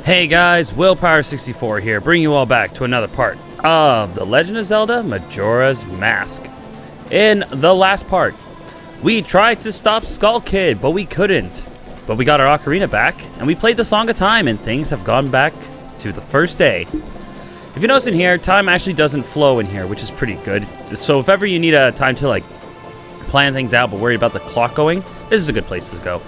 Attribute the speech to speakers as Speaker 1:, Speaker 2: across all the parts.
Speaker 1: Hey guys, Willpower64 here, bringing you all back to another part of The Legend of Zelda Majora's Mask. In the last part, we tried to stop Skull Kid, but we couldn't. But we got our ocarina back, and we played the Song of Time, and things have gone back to the first day. If you notice in here, time actually doesn't flow in here, which is pretty good. So if ever you need a time to like plan things out but worry about the clock going, this is a good place to go.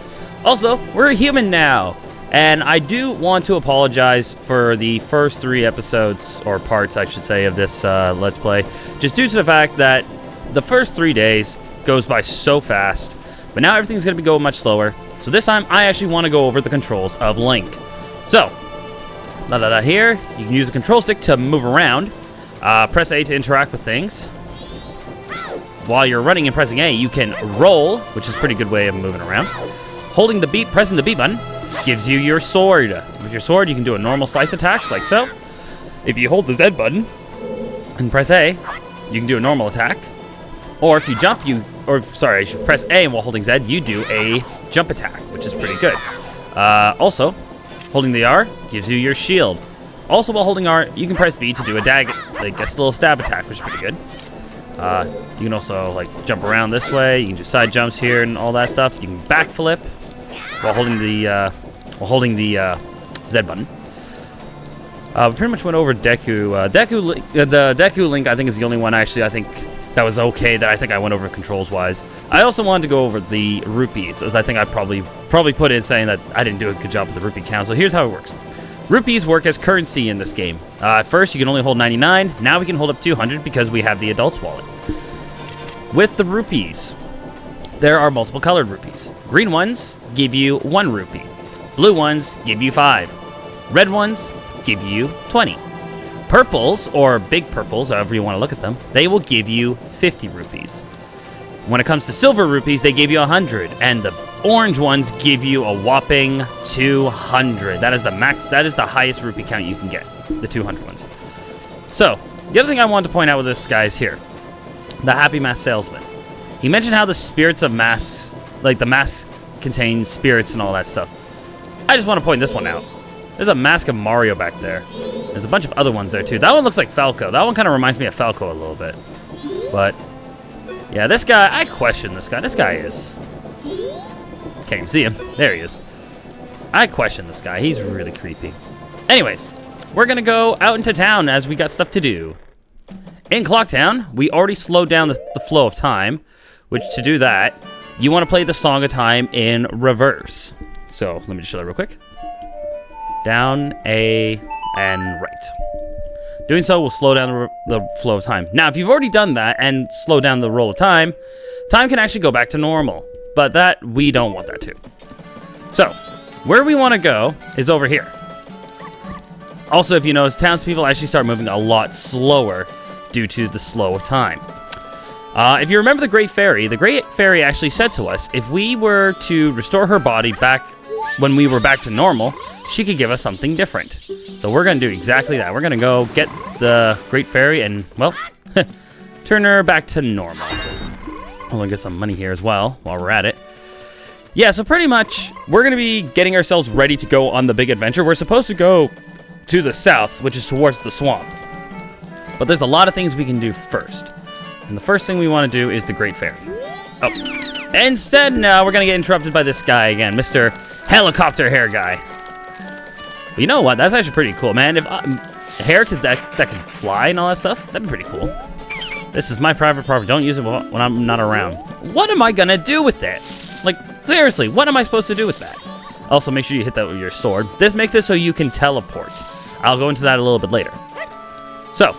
Speaker 1: Also, we're a human now. And I do want to apologize for the first 3 episodes, or parts I should say, of this Let's Play. Just due to the fact that the first 3 days goes by so fast. But now everything's going to be going much slower. So this time, I actually want to go over the controls of Link. So, here, you can use the control stick to move around. Press A to interact with things. While you're running and pressing A, you can roll, which is a pretty good way of moving around. Holding the B, pressing the B button, gives you your sword. With your sword, you can do a normal slice attack, like so. If you hold the Z button and press A, you can do a normal attack. Or if you jump, if you press A while holding Z, you do a jump attack, which is pretty good. Also, holding the R gives you your shield. Also, while holding R, you can press B to do a like a little stab attack, which is pretty good. You can also like jump around this way. You can do side jumps here and all that stuff. You can backflip while holding the Z button. We pretty much went over Deku. The Deku Link, I think, is the only one actually I think that was okay, that I think I went over controls-wise. I also wanted to go over the rupees, as I think I probably put in saying that I didn't do a good job with the rupee count. So here's how it works. Rupees work as currency in this game. At first, you can only hold 99. Now we can hold up 200 because we have the adult's wallet. With the rupees, there are multiple colored rupees. Green ones give you 1 rupee. Blue ones give you 5. Red ones give you 20. Purples, or big purples, however you want to look at them, they will give you 50 rupees. When it comes to silver rupees, they give you 100. And the orange ones give you a whopping 200. That is the max. That is the highest rupee count you can get, the 200 ones. So, the other thing I wanted to point out with this guy is here. The Happy Mask Salesman. He mentioned how the spirits of masks, like the masks contain spirits and all that stuff. I just want to point this one out. There's a mask of Mario back there. There's a bunch of other ones there too. That one looks like Falco. That one kind of reminds me of Falco a little bit. But, yeah, this guy, I question this guy. This guy is... Can't even see him. There he is. I question this guy. He's really creepy. Anyways, we're going to go out into town as we got stuff to do. In Clocktown, we already slowed down the flow of time, which to do that, you want to play the Song of Time in reverse. So, let me just show that real quick. Down, A, and right. Doing so will slow down the flow of time. Now, if you've already done that and slowed down the roll of time, time can actually go back to normal. But that, we don't want that to. So, where we want to go is over here. Also, if you notice, townspeople actually start moving a lot slower due to the slow of time. If you remember the Great Fairy actually said to us, if we were to restore her body back when we were back to normal, she could give us something different. So we're going to do exactly that. We're going to go get the Great Fairy and, well, turn her back to normal. We'll get some money here as well while we're at it. Yeah, so pretty much, we're going to be getting ourselves ready to go on the big adventure. We're supposed to go to the south, which is towards the swamp. But there's a lot of things we can do first. And the first thing we want to do is the Great Fairy. Oh. Instead, no, we're going to get interrupted by this guy again, Mr. Helicopter Hair Guy. But you know what? That's actually pretty cool, man. If hair that can fly and all that stuff, that'd be pretty cool. This is my private property. Don't use it when I'm not around. What am I going to do with that? Like, seriously, what am I supposed to do with that? Also, make sure you hit that with your sword. This makes it so you can teleport. I'll go into that a little bit later. So,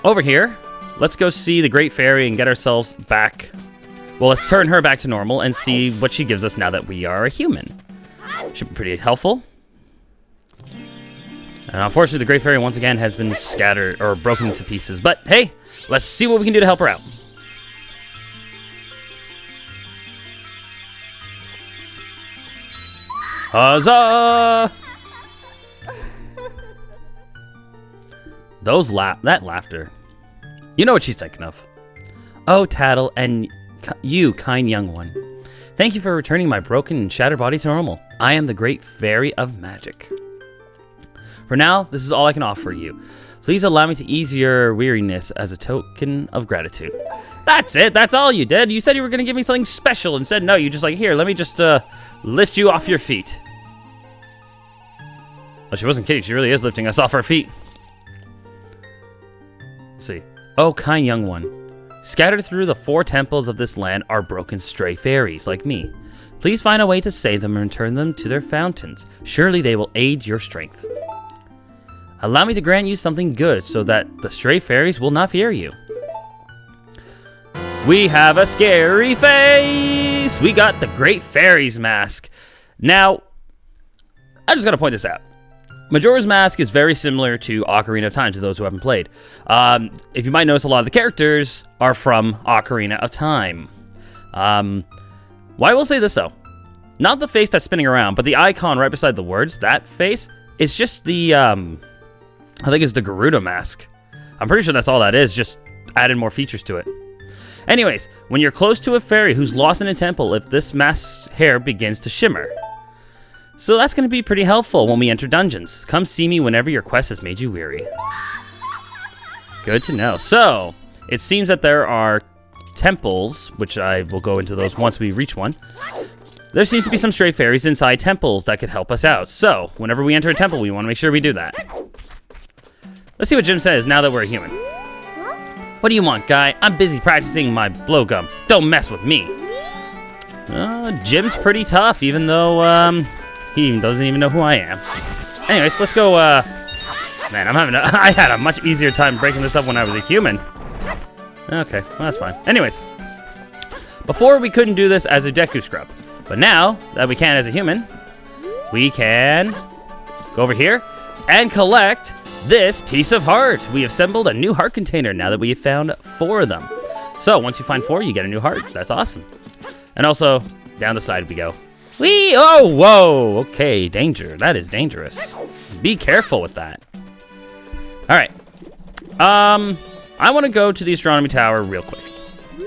Speaker 1: over here, let's go see the Great Fairy and get ourselves back. Well, let's turn her back to normal and see what she gives us now that we are a human. Should be pretty helpful. And unfortunately, the Great Fairy once again has been scattered or broken to pieces. But hey, let's see what we can do to help her out. Huzzah! That laughter. You know what she's thinking of. Oh, Tattle, and you, kind young one. Thank you for returning my broken and shattered body to normal. I am the Great Fairy of Magic. For now, this is all I can offer you. Please allow me to ease your weariness as a token of gratitude. That's it. That's all you did. You said you were going to give me something special. Instead, no, you just like, here, let me just lift you off your feet. Well, she wasn't kidding. She really is lifting us off our feet. Let's see. Oh, kind young one. Scattered through the 4 temples of this land are broken stray fairies like me. Please find a way to save them and return them to their fountains. Surely they will aid your strength. Allow me to grant you something good so that the stray fairies will not fear you. We have a scary face! We got the Great Fairies mask. Now, I just gotta point this out. Majora's Mask is very similar to Ocarina of Time, to those who haven't played. If you might notice, a lot of the characters are from Ocarina of Time. Well, I will say this, though. Not the face that's spinning around, but the icon right beside the words, that face, is just the, I think it's the Gerudo mask. I'm pretty sure that's all that is, just added more features to it. Anyways, when you're close to a fairy who's lost in a temple, if this mask's hair begins to shimmer. So that's going to be pretty helpful when we enter dungeons. Come see me whenever your quest has made you weary. Good to know. So, it seems that there are temples, which I will go into those once we reach one. There seems to be some stray fairies inside temples that could help us out. So, whenever we enter a temple, we want to make sure we do that. Let's see what Jim says now that we're a human. What do you want, guy? I'm busy practicing my blowgum. Don't mess with me. Jim's pretty tough, even though, he doesn't even know who I am. Anyways, let's go, man, I had a much easier time breaking this up when I was a human. Okay, well, that's fine. Anyways, before we couldn't do this as a Deku Scrub, but now that we can as a human, we can go over here and collect this piece of heart. We have assembled a new heart container now that we have found 4 of them. So, once you find 4, you get a new heart. That's awesome. And also, down the slide we go. Whee! Oh, whoa! Okay, danger. That is dangerous. Be careful with that. Alright. I want to go to the astronomy tower real quick.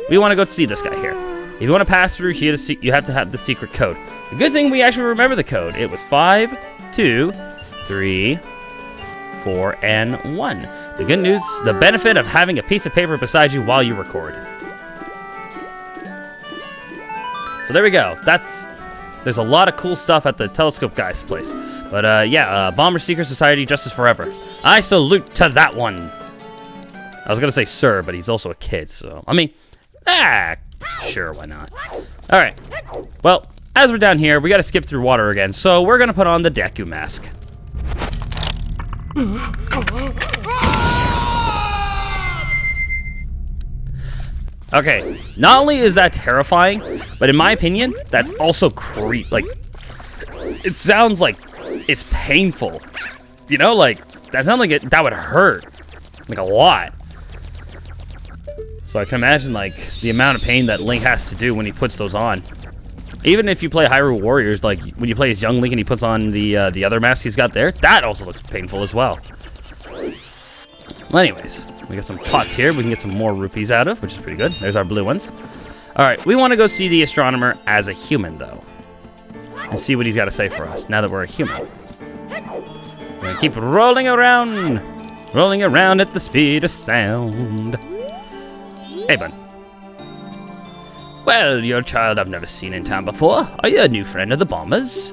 Speaker 1: We want to go see this guy here. If you want to pass through here, you have to have the secret code. The good thing we actually remember the code. It was 5, 2, 3, 4, and 1. The good news, the benefit of having a piece of paper beside you while you record. So there we go. There's a lot of cool stuff at the telescope guy's place. But yeah, Bomber Secret Society, Justice Forever. I salute to that one. I was gonna say sir, but he's also a kid, so I mean, sure, why not? All right. Well, as we're down here, we got to skip through water again, so we're gonna put on the Deku mask. Okay, not only is that terrifying, but in my opinion, that's also like, it sounds like it's painful. You know, like, that sounds like that would hurt, like a lot. So I can imagine, like, the amount of pain that Link has to do when he puts those on. Even if you play Hyrule Warriors, like, when you play as young Link and he puts on the other mask he's got there, that also looks painful as well. Well, anyways. We got some pots here we can get some more rupees out of, which is pretty good. There's our blue ones. Alright, we want to go see the astronomer as a human, though. And see what he's got to say for us, now that we're a human. We're going to keep rolling around at the speed of sound. Hey, bud. Well, you're a child I've never seen in town before. Are you a new friend of the Bombers?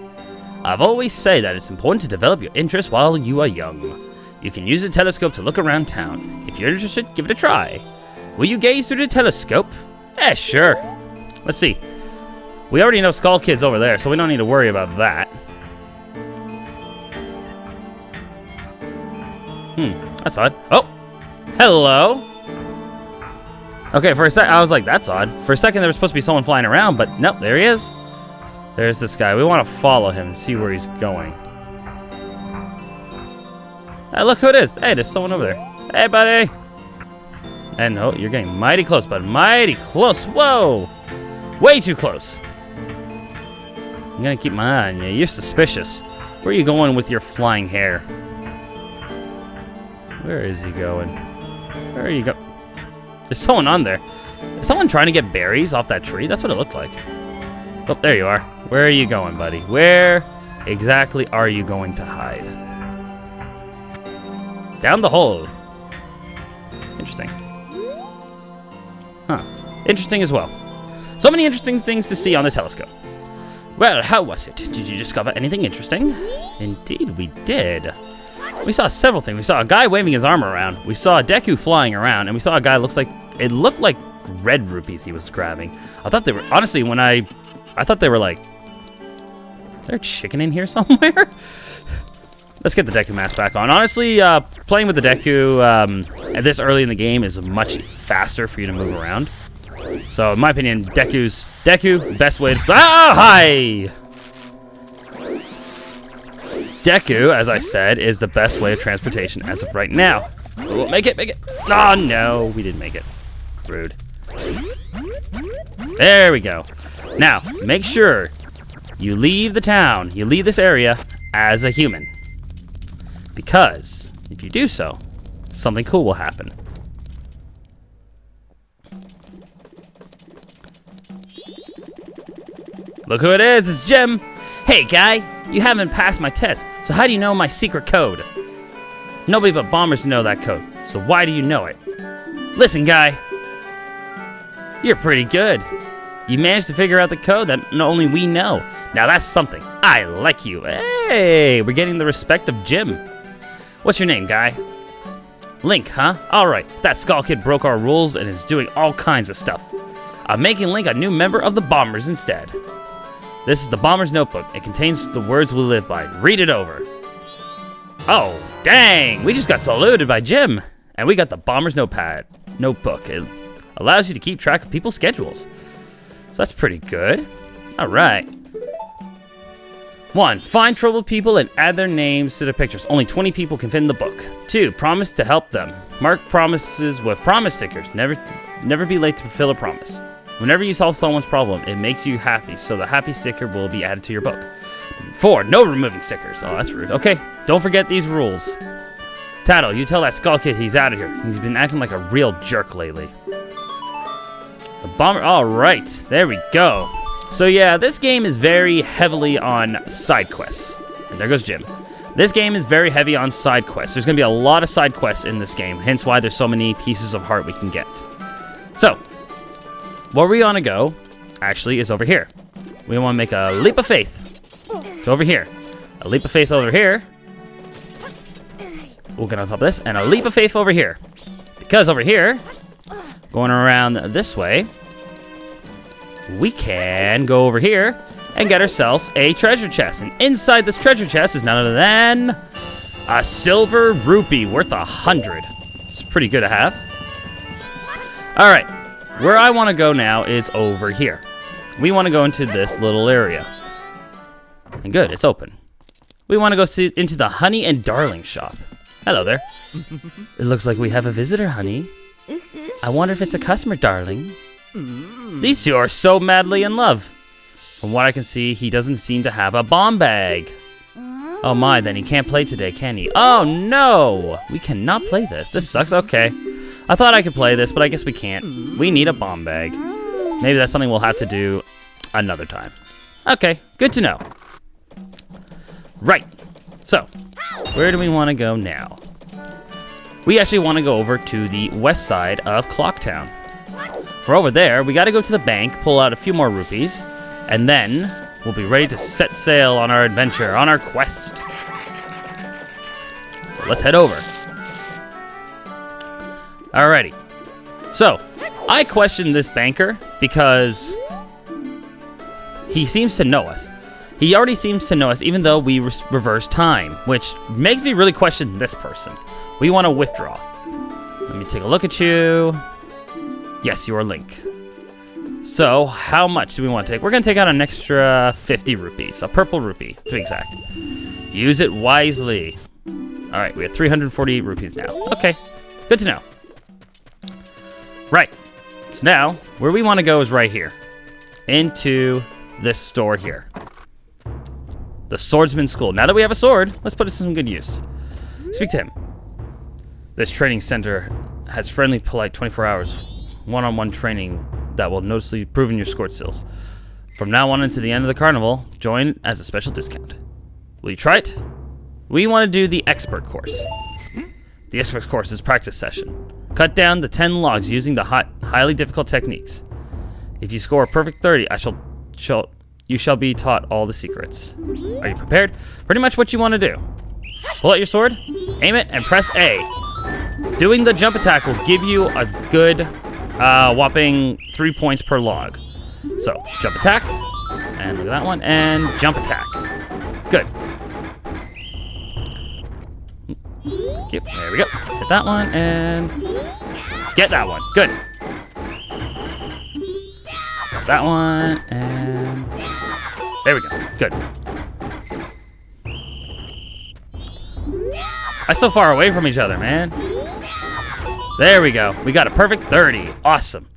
Speaker 1: I've always said that it's important to develop your interests while you are young. You can use a telescope to look around town. If you're interested, give it a try. Will you gaze through the telescope? Eh, sure. Let's see. We already know Skull Kid's over there, so we don't need to worry about that. That's odd. Oh! Hello! Okay, for a sec, I was like, that's odd. For a second, there was supposed to be someone flying around, but nope, there he is. There's this guy. We want to follow him and see where he's going. Hey, look who it is. Hey, there's someone over there. Hey, buddy. And oh, you're getting mighty close, bud. Mighty close. Whoa. Way too close. I'm going to keep my eye on you. You're suspicious. Where are you going with your flying hair? Where is he going? Where are you going? There's someone on there. Is someone trying to get berries off that tree? That's what it looked like. Oh, there you are. Where are you going, buddy? Where exactly are you going to hide? Down the hole. Interesting. Huh. Interesting as well. So many interesting things to see on the telescope. Well, how was it? Did you discover anything interesting? Indeed, we did. We saw several things. We saw a guy waving his arm around. We saw a Deku flying around, and we saw a guy it looked like red rupees he was grabbing. I thought they were, honestly, I thought they were like, is there a chicken in here somewhere? Let's get the Deku mask back on. Honestly, playing with the Deku at this early in the game is much faster for you to move around. So, in my opinion, Deku, best way to... Ah, hi! Deku, as I said, is the best way of transportation as of right now. We'll make it. Oh, no, we didn't make it. Rude. There we go. Now, make sure you leave the town, you leave this area as a human. Because if you do so, something cool will happen. Look who it is, it's Jim. Hey guy, you haven't passed my test, so how do you know my secret code? Nobody but bombers know that code, so why do you know it? Listen guy, you're pretty good. You managed to figure out the code that only we know. Now that's something. I like you. Hey, we're getting the respect of Jim. What's your name, guy? Link, huh? Alright, that Skull Kid broke our rules and is doing all kinds of stuff. I'm making Link a new member of the Bombers instead. This is the Bomber's Notebook. It contains the words we live by. Read it over. Oh, dang! We just got saluted by Jim. And we got the Bomber's Notebook. It allows you to keep track of people's schedules. So that's pretty good. Alright. 1. Find troubled people and add their names to their pictures. Only 20 people can fit in the book. 2. Promise to help them. Mark promises with promise stickers. Never be late to fulfill a promise. Whenever you solve someone's problem, it makes you happy, so the happy sticker will be added to your book. 4. No removing stickers. Oh, that's rude. Okay, don't forget these rules. Tattle, you tell that Skull Kid he's out of here. He's been acting like a real jerk lately. The Bomber... Alright, there we go. So yeah, this game is very heavily on side quests. And there goes Jim. This game is very heavy on side quests. There's going to be a lot of side quests in this game, hence why there's so many pieces of heart we can get. So, where we want to go, actually, is over here. We want to make a leap of faith. So over here. A leap of faith over here. We'll get on top of this. And a leap of faith over here. Because over here, going around this way, we can go over here and get ourselves a treasure chest. And inside this treasure chest is none other than a silver rupee worth 100. It's pretty good to have. Alright. Where I want to go now is over here. We want to go into this little area. And good, it's open. We want to go into the Honey and Darling shop. Hello there. It looks like we have a visitor, honey. I wonder if it's a customer, darling. These two are so madly in love. From what I can see, he doesn't seem to have a bomb bag. Oh my, then he can't play today, can he? Oh no! We cannot play this. This sucks. Okay. I thought I could play this, but I guess we can't. We need a bomb bag. Maybe that's something we'll have to do another time. Okay, good to know. Right. So, where do we want to go now? We actually want to go over to the west side of Clocktown. For over there, we got to go to the bank, pull out a few more rupees, and then we'll be ready to set sail on our adventure, on our quest. So let's head over. Alrighty. So, I questioned this banker because he seems to know us. He already seems to know us even though we reverse time, which makes me really question this person. We want to withdraw. Let me take a look at you. Yes, you are Link. So, how much do we want to take? We're going to take out an extra 50 rupees. A purple rupee, to be exact. Use it wisely. Alright, we have 348 rupees now. Okay, good to know. Right. So now, where we want to go is right here. Into this store here. The Swordsman School. Now that we have a sword, let's put it to some good use. Speak to him. This training center has friendly, polite 24 hours. One-on-one training that will noticeably improve your squirt skills. From now on into the end of the carnival, join as a special discount. Will you try it? We want to do the expert course. The Express course is practice session. Cut down the 10 logs using the highly difficult techniques. If you score a perfect 30, you shall be taught all the secrets. Are you prepared? Pretty much what you want to do. Pull out your sword, aim it, and press A. Doing the jump attack will give you a good whopping 3 points per log. So, jump attack, and look at that one, and jump attack. Good. Yep, there we go. Hit that one, and get that one. Good. Got that one, and there we go. Good. I'm so far away from each other, man. There we go. We got a perfect 30. Awesome.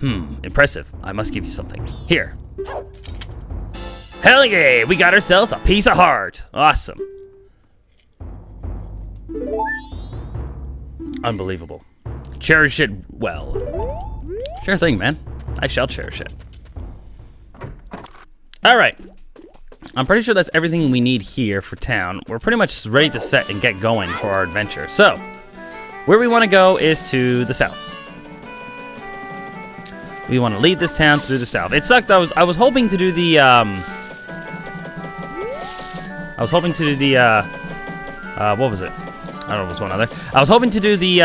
Speaker 1: Impressive. I must give you something. Here. Hell yeah! We got ourselves a piece of heart. Awesome. Unbelievable. Cherish it well. Sure thing, man. I shall cherish it. Alright. I'm pretty sure that's everything we need here for town. We're pretty much ready to set and get going for our adventure. So, where we want to go is to the south. We want to lead this town through the south. It sucked. I was hoping to do the what was it? I don't know if it was one other. I was hoping to do the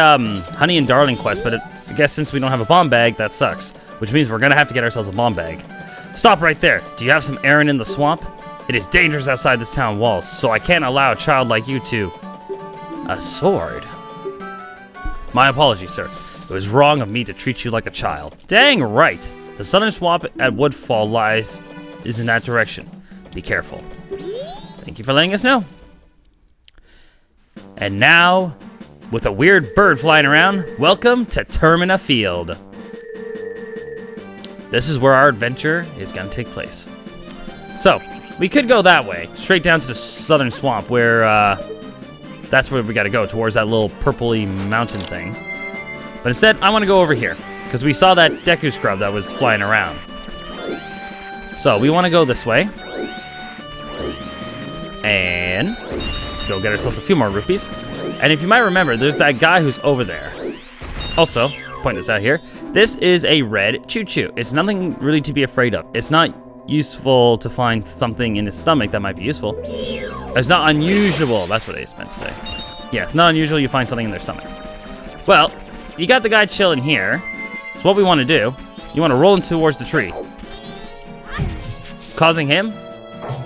Speaker 1: Honey and Darling quest, but I guess since we don't have a bomb bag, that sucks. Which means we're gonna have to get ourselves a bomb bag. Stop right there. Do you have some errand in the swamp? It is dangerous outside this town walls, so I can't allow a child like you to... A sword? My apologies, sir. It was wrong of me to treat you like a child. Dang right. The southern swamp at Woodfall is in that direction. Be careful. Thank you for letting us know. And now, with a weird bird flying around, welcome to Termina Field. This is where our adventure is going to take place. So, we could go that way, straight down to the southern swamp, where that's where we got to go, towards that little purpley mountain thing. But instead, I want to go over here, because we saw that Deku Scrub that was flying around. So, we want to go this way. And go get ourselves a few more rupees. And if you might remember, there's that guy who's over there. Also, point this out here. This is a red choo-choo. It's nothing really to be afraid of. It's not useful to find something in his stomach that might be useful. It's not unusual. That's what I meant to say. Yeah, it's not unusual you find something in their stomach. Well, you got the guy chilling here. So what we want to do, you want to roll him towards the tree, causing him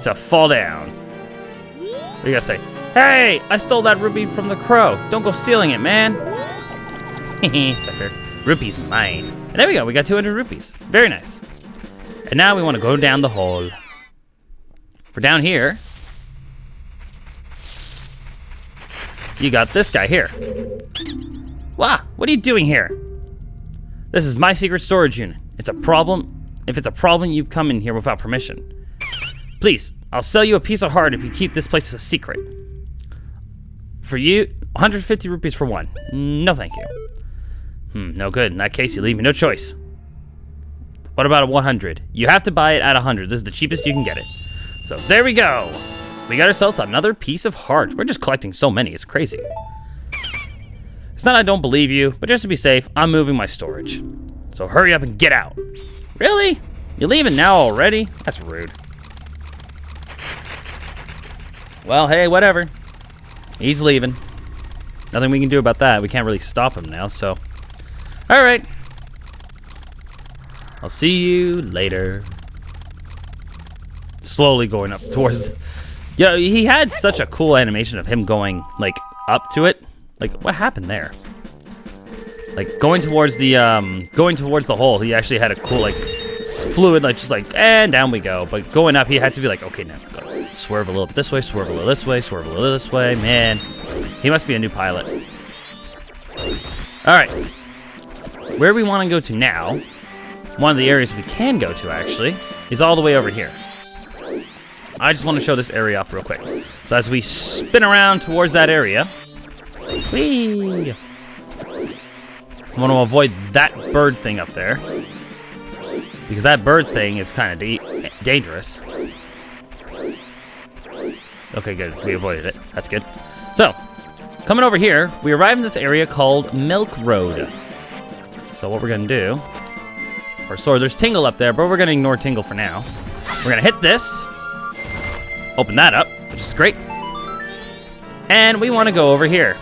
Speaker 1: to fall down. What do you gotta say? Hey, I stole that rupee from the crow. Don't go stealing it, man. Sucker. Rupee's mine. And there we go. We got 200 rupees. Very nice. And now we want to go down the hole. For down here, you got this guy here. Wow, what are you doing here? This is my secret storage unit. It's a problem. If it's a problem, you've come in here without permission. Please, I'll sell you a piece of heart if you keep this place as a secret. For you, 150 rupees for one. No, thank you. No good. In that case, you leave me no choice. What about a 100? You have to buy it at 100. This is the cheapest you can get it. So, there we go. We got ourselves another piece of heart. We're just collecting so many. It's crazy. It's not I don't believe you, but just to be safe, I'm moving my storage. So, hurry up and get out. Really? You're leaving now already? That's rude. Well, hey, whatever. He's leaving. Nothing we can do about that. We can't really stop him now, so... Alright. I'll see you later. Slowly going up towards... Yeah, he had such a cool animation of him going, like, up to it. Like, what happened there? Like, going towards the hole, he actually had a cool, like, fluid, like, just like, and down we go. But going up, he had to be like, okay, now go. Swerve a little bit this way, swerve a little this way, swerve a little this way. Man, he must be a new pilot. Alright. Where we want to go to now, one of the areas we can go to, actually, is all the way over here. I just want to show this area off real quick. So as we spin around towards that area, whee! I want to avoid that bird thing up there, because that bird thing is kind of dangerous. Okay, good. We avoided it. That's good. So, Coming over here, we arrive in this area called Milk Road. So what we're gonna do, there's Tingle up there, but we're gonna ignore Tingle for now. We're gonna hit this, open that up, which is great. And we wanna go over here.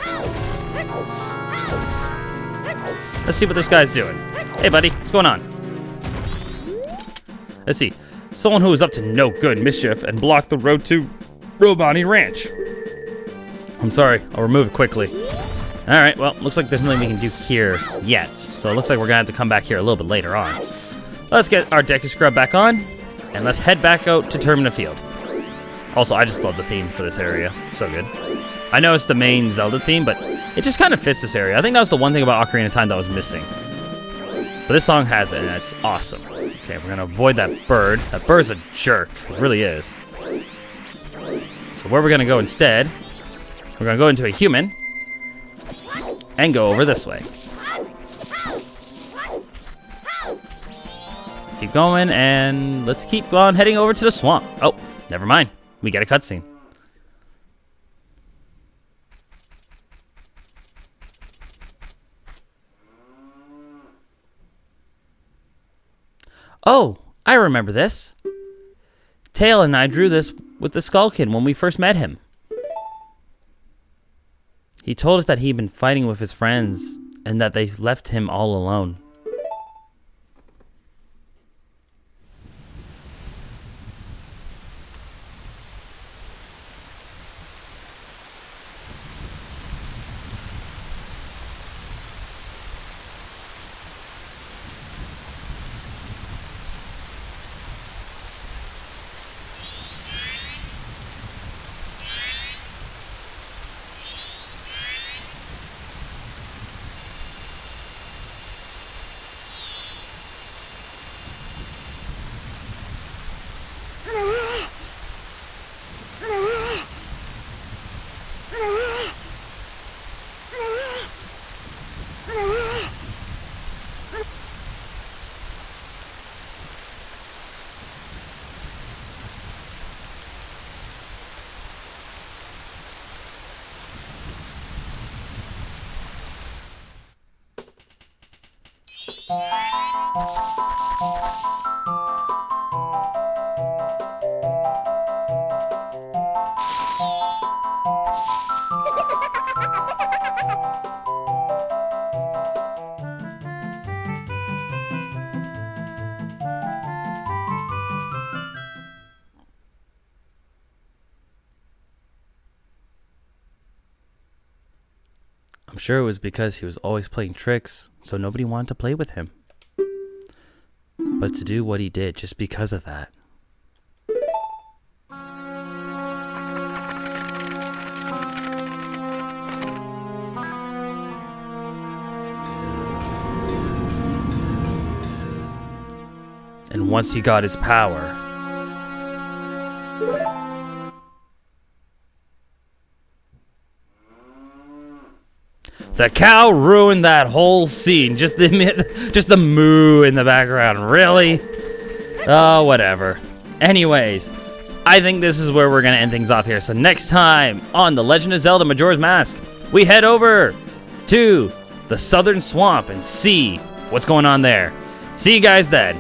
Speaker 1: Let's see what this guy's doing. Hey buddy, what's going on? Let's see. Someone who is up to no good mischief and blocked the road to Robani Ranch. I'm sorry, I'll remove it quickly. Alright, well, looks like there's nothing we can do here yet. So it looks like we're gonna have to come back here a little bit later on. Let's get our Deku Scrub back on, and let's head back out to Termina Field. Also, I just love the theme for this area. It's so good. I know it's the main Zelda theme, but it just kind of fits this area. I think that was the one thing about Ocarina of Time that was missing. But this song has it, and it's awesome. Okay, we're gonna avoid that bird. That bird's a jerk. It really is. So where we're gonna go instead, we're gonna go into a human and go over this way. Keep going, and let's keep on heading over to the swamp. Oh, never mind. We get a cutscene. Oh, I remember this. Tail and I drew this with the Skull Kid when we first met him. He told us that he'd been fighting with his friends and that they left him all alone. I'm sure it was because he was always playing tricks, so nobody wanted to play with him. But to do what he did just because of that. And once he got his power, the cow ruined that whole scene. Just the moo in the background. Really? Oh, whatever. Anyways, I think this is where we're going to end things off here. So next time on The Legend of Zelda Majora's Mask, we head over to the Southern Swamp and see what's going on there. See you guys then.